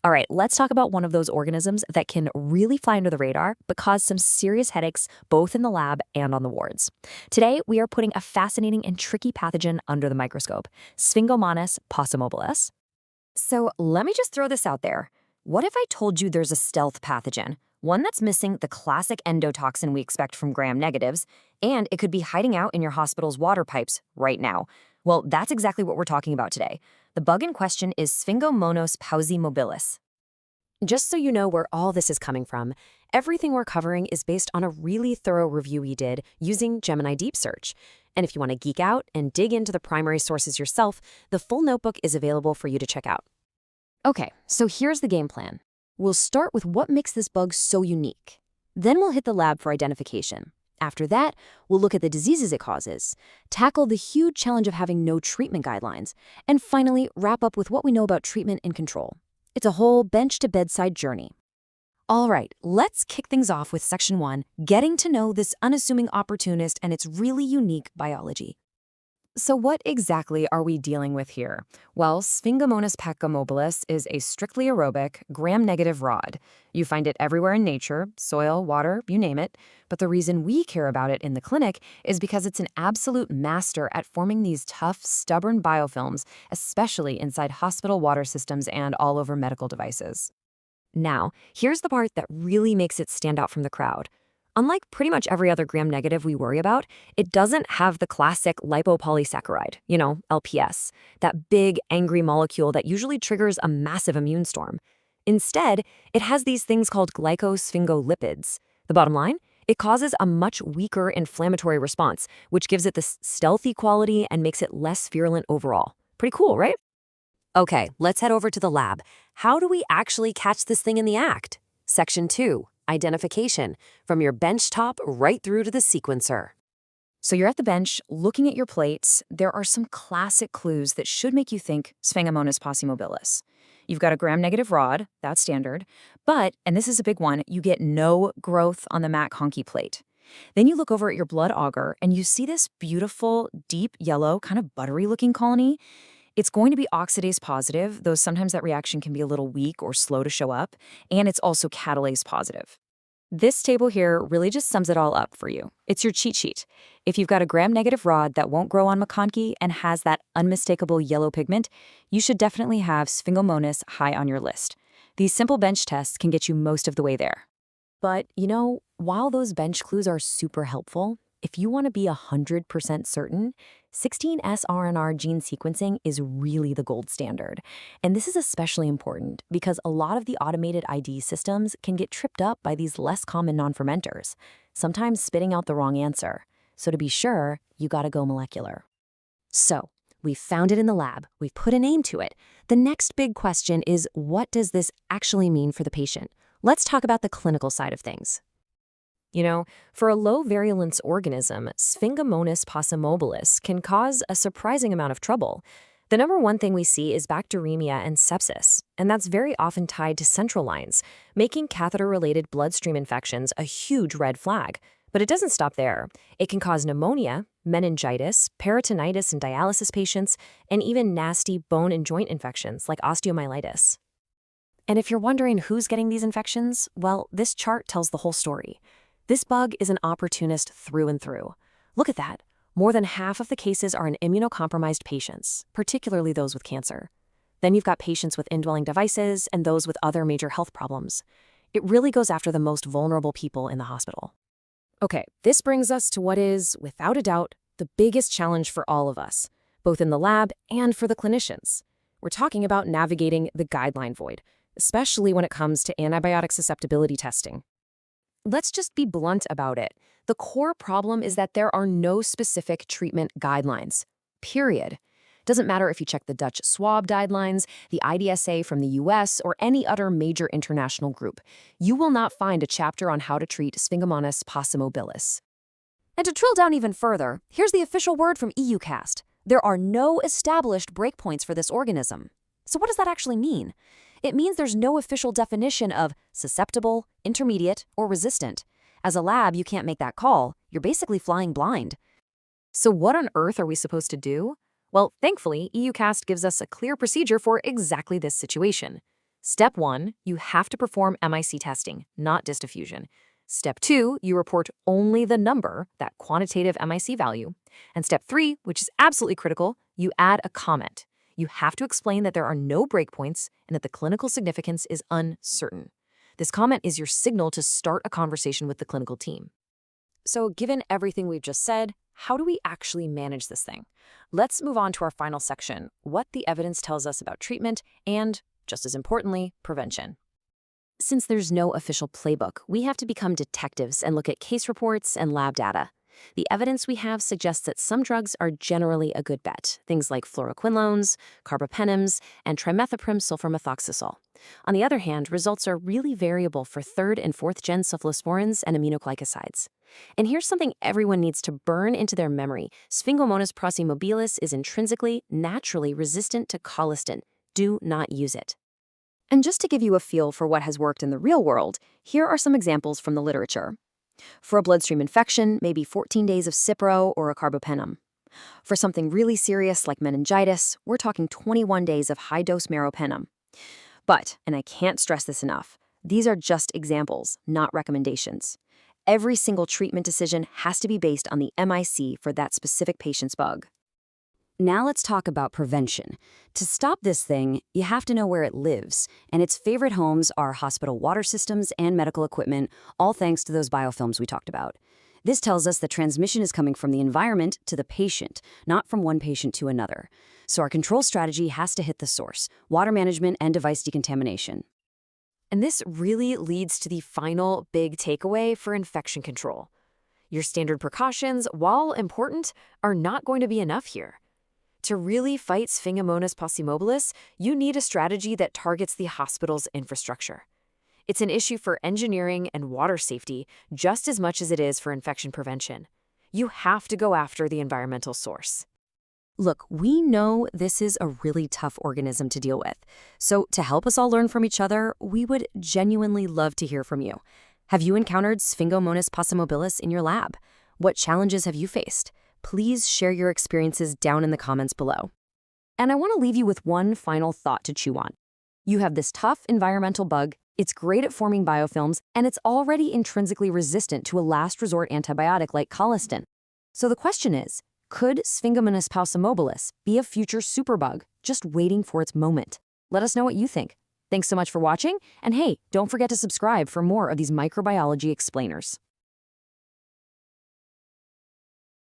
All right, let's talk about one of those organisms that can really fly under the radar but cause some serious headaches both in the lab and on the wards. Today, we are putting a fascinating and tricky pathogen under the microscope, Sphingomonas paucimobilis. So let me just throw this out there. What if I told you there's a stealth pathogen, one that's missing the classic endotoxin we expect from gram-negatives, and it could be hiding out in your hospital's water pipes right now? Well, that's exactly what we're talking about today. The bug in question is Sphingomonas paucimobilis. Just so you know where all this is coming from, everything we're covering is based on a really thorough review we did using Gemini Deep Search. And if you want to geek out and dig into the primary sources yourself, the full notebook is available for you to check out. Okay, so here's the game plan. We'll start with what makes this bug so unique. Then we'll hit the lab for identification. After that, we'll look at the diseases it causes, tackle the huge challenge of having no treatment guidelines, and finally wrap up with what we know about treatment and control. It's a whole bench-to-bedside journey. All right, let's kick things off with Section 1, getting to know this unassuming opportunist and its really unique biology. So what exactly are we dealing with here? Well, Sphingomonas paucimobilis is a strictly aerobic, gram-negative rod. You find it everywhere in nature, soil, water, you name it. But the reason we care about it in the clinic is because it's an absolute master at forming these tough, stubborn biofilms, especially inside hospital water systems and all over medical devices. Now, here's the part that really makes it stand out from the crowd. Unlike pretty much every other gram-negative we worry about, it doesn't have the classic lipopolysaccharide, LPS, that big, angry molecule that usually triggers a massive immune storm. Instead, it has these things called glycosphingolipids. The bottom line? It causes a much weaker inflammatory response, which gives it this stealthy quality and makes it less virulent overall. Pretty cool, right? Okay, let's head over to the lab. How do we actually catch this thing in the act? Section 2. Identification, from your benchtop right through to the sequencer. So you're at the bench, looking at your plates. There are some classic clues that should make you think Sphingomonas paucimobilis. You've got a gram-negative rod, that's standard, but, and this is a big one, you get no growth on the Mac Honky plate. Then you look over at your blood auger and you see this beautiful, deep yellow, kind of buttery-looking colony. It's going to be oxidase-positive, though sometimes that reaction can be a little weak or slow to show up, and it's also catalase-positive. This table here really just sums it all up for you. It's your cheat sheet. If you've got a gram-negative rod that won't grow on McConkey and has that unmistakable yellow pigment, you should definitely have Sphingomonas high on your list. These simple bench tests can get you most of the way there. But, while those bench clues are super helpful, if you want to be 100% certain, 16S RNR gene sequencing is really the gold standard. And this is especially important because a lot of the automated ID systems can get tripped up by these less common non-fermenters, sometimes spitting out the wrong answer. So to be sure, you gotta go molecular. So, we found it in the lab, we've put a name to it. The next big question is, what does this actually mean for the patient? Let's talk about the clinical side of things. For a low-virulence organism, Sphingomonas paucimobilis can cause a surprising amount of trouble. The number one thing we see is bacteremia and sepsis, and that's very often tied to central lines, making catheter-related bloodstream infections a huge red flag. But it doesn't stop there. It can cause pneumonia, meningitis, peritonitis in dialysis patients, and even nasty bone and joint infections like osteomyelitis. And if you're wondering who's getting these infections, well, this chart tells the whole story. This bug is an opportunist through and through. Look at that. More than half of the cases are in immunocompromised patients, particularly those with cancer. Then you've got patients with indwelling devices and those with other major health problems. It really goes after the most vulnerable people in the hospital. Okay, this brings us to what is, without a doubt, the biggest challenge for all of us, both in the lab and for the clinicians. We're talking about navigating the guideline void, especially when it comes to antibiotic susceptibility testing. Let's just be blunt about it. The core problem is that there are no specific treatment guidelines, period. Doesn't matter if you check the Dutch swab guidelines, the IDSA from the US, or any other major international group. You will not find a chapter on how to treat Sphingomonas paucimobilis. And to drill down even further, here's the official word from EUCAST. There are no established breakpoints for this organism. So what does that actually mean? It means there's no official definition of susceptible, intermediate, or resistant. As a lab, you can't make that call. You're basically flying blind. So what on earth are we supposed to do? Well, thankfully, EUCAST gives us a clear procedure for exactly this situation. Step 1, you have to perform MIC testing, not distaffusion. Step 2, you report only the number, that quantitative MIC value. And step 3, which is absolutely critical, you add a comment. You have to explain that there are no breakpoints and that the clinical significance is uncertain. This comment is your signal to start a conversation with the clinical team. So given everything we've just said, how do we actually manage this thing? Let's move on to our final section, what the evidence tells us about treatment and, just as importantly, prevention. Since there's no official playbook, we have to become detectives and look at case reports and lab data. The evidence we have suggests that some drugs are generally a good bet, things like fluoroquinolones, carbapenems, and trimethoprim sulfamethoxazole. On the other hand, results are really variable for 3rd and 4th-gen cephalosporins and aminoglycosides. And here's something everyone needs to burn into their memory. Sphingomonas paucimobilis is intrinsically, naturally resistant to colistin. Do not use it. And just to give you a feel for what has worked in the real world, here are some examples from the literature. For a bloodstream infection, maybe 14 days of Cipro or a carbapenem. For something really serious like meningitis, we're talking 21 days of high-dose meropenem. But, and I can't stress this enough, these are just examples, not recommendations. Every single treatment decision has to be based on the MIC for that specific patient's bug. Now let's talk about prevention. To stop this thing, you have to know where it lives, and its favorite homes are hospital water systems and medical equipment, all thanks to those biofilms we talked about. This tells us that transmission is coming from the environment to the patient, not from one patient to another. So our control strategy has to hit the source, water management and device decontamination. And this really leads to the final big takeaway for infection control. Your standard precautions, while important, are not going to be enough here. To really fight Sphingomonas paucimobilis, you need a strategy that targets the hospital's infrastructure. It's an issue for engineering and water safety just as much as it is for infection prevention. You have to go after the environmental source. Look, we know this is a really tough organism to deal with. So to help us all learn from each other, we would genuinely love to hear from you. Have you encountered Sphingomonas paucimobilis in your lab? What challenges have you faced? Please share your experiences down in the comments below. And I want to leave you with one final thought to chew on. You have this tough environmental bug, it's great at forming biofilms, and it's already intrinsically resistant to a last resort antibiotic like colistin. So the question is, could Sphingomonas paucimobilis be a future superbug just waiting for its moment? Let us know what you think. Thanks so much for watching, and hey, don't forget to subscribe for more of these microbiology explainers.